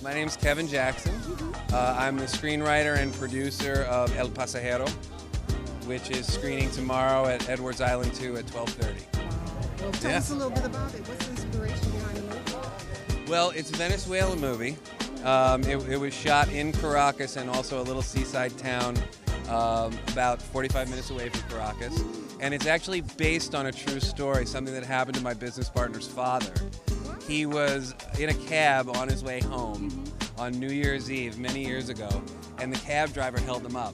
My name's Kevin Jackson. I'm the screenwriter and producer of El Pasajero, which is screening tomorrow at Edwards Island 2 at 12:30. Well, tell us a little bit about it. What's the inspiration behind the movie? Well, it's a Venezuelan movie. It was shot in Caracas and also a little seaside town about 45 minutes away from Caracas. And it's actually based on a true story, something that happened to my business partner's father. He was in a cab on his way home on New Year's Eve many years ago, and the cab driver held him up.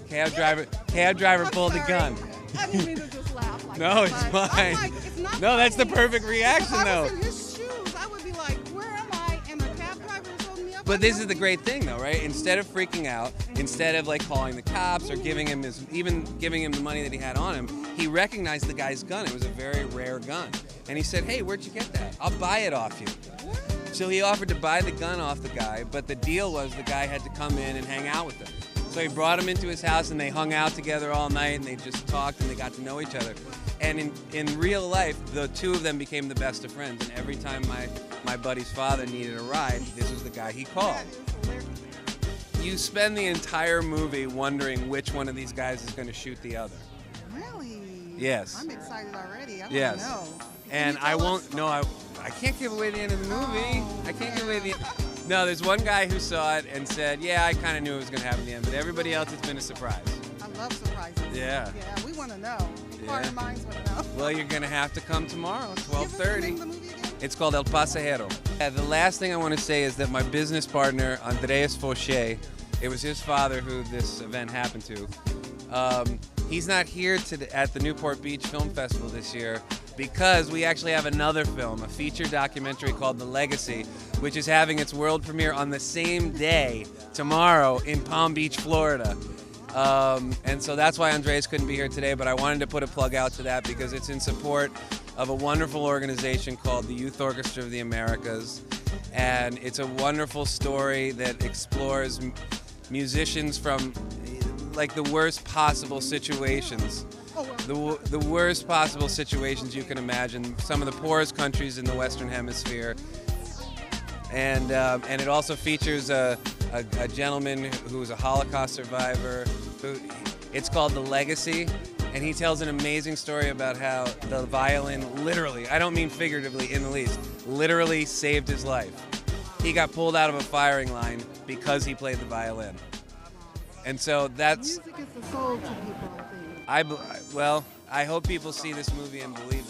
Cab driver pulled a gun. I didn't mean to just laugh like No, that, it's but fine. I'm like, it's not No, that's the funny. perfect reaction, If I though. was in his shoes, I would be like, where am I? And the cab driver is holding me up. But this is the great thing, though, right? Instead of freaking out, instead of like calling the cops or giving him the money that he had on him, he recognized the guy's gun. It was a very rare gun, and he said, "Hey, where'd you get that? I'll buy it off you." So he offered to buy the gun off the guy, but the deal was the guy had to come in and hang out with him. So he brought him into his house, and they hung out together all night, and they just talked, and they got to know each other. And in real life, the two of them became the best of friends. And every time my buddy's father needed a ride, this was the guy he called. You spend the entire movie wondering which one of these guys is going to shoot the other. Really? Yes. I'm excited already. I Yes. want to know. And I won't. No, I can't give away the end of the movie. I can't give away the. No, there's one guy who saw it and said, "Yeah, I kind of knew it was going to happen in the end," but everybody else, it's been a surprise. I love surprises. Yeah. Yeah, we want to know. Inquiring minds want to know. Well, you're going to have to come tomorrow, Give us the 12:30. name of the movie again? It's called El Pasajero. The last thing I want to say is that my business partner, Andres Fauché, it was his father who this event happened to. He's not here at the Newport Beach Film Festival this year because we actually have another film, a feature documentary called The Legacy, which is having its world premiere on the same day, tomorrow, in Palm Beach, Florida. And so that's why Andres couldn't be here today, but I wanted to put a plug out to that because it's in support of a wonderful organization called the Youth Orchestra of the Americas. And it's a wonderful story that explores musicians from like the worst possible situations. The worst possible situations you can imagine. Some of the poorest countries in the Western Hemisphere. And it also features a gentleman who's a Holocaust survivor. It's called The Legacy, and he tells an amazing story about how the violin literally, I don't mean figuratively in the least, literally saved his life. He got pulled out of a firing line because he played the violin. And so that's... Music is the soul to people, I think. Well, I hope people see this movie and believe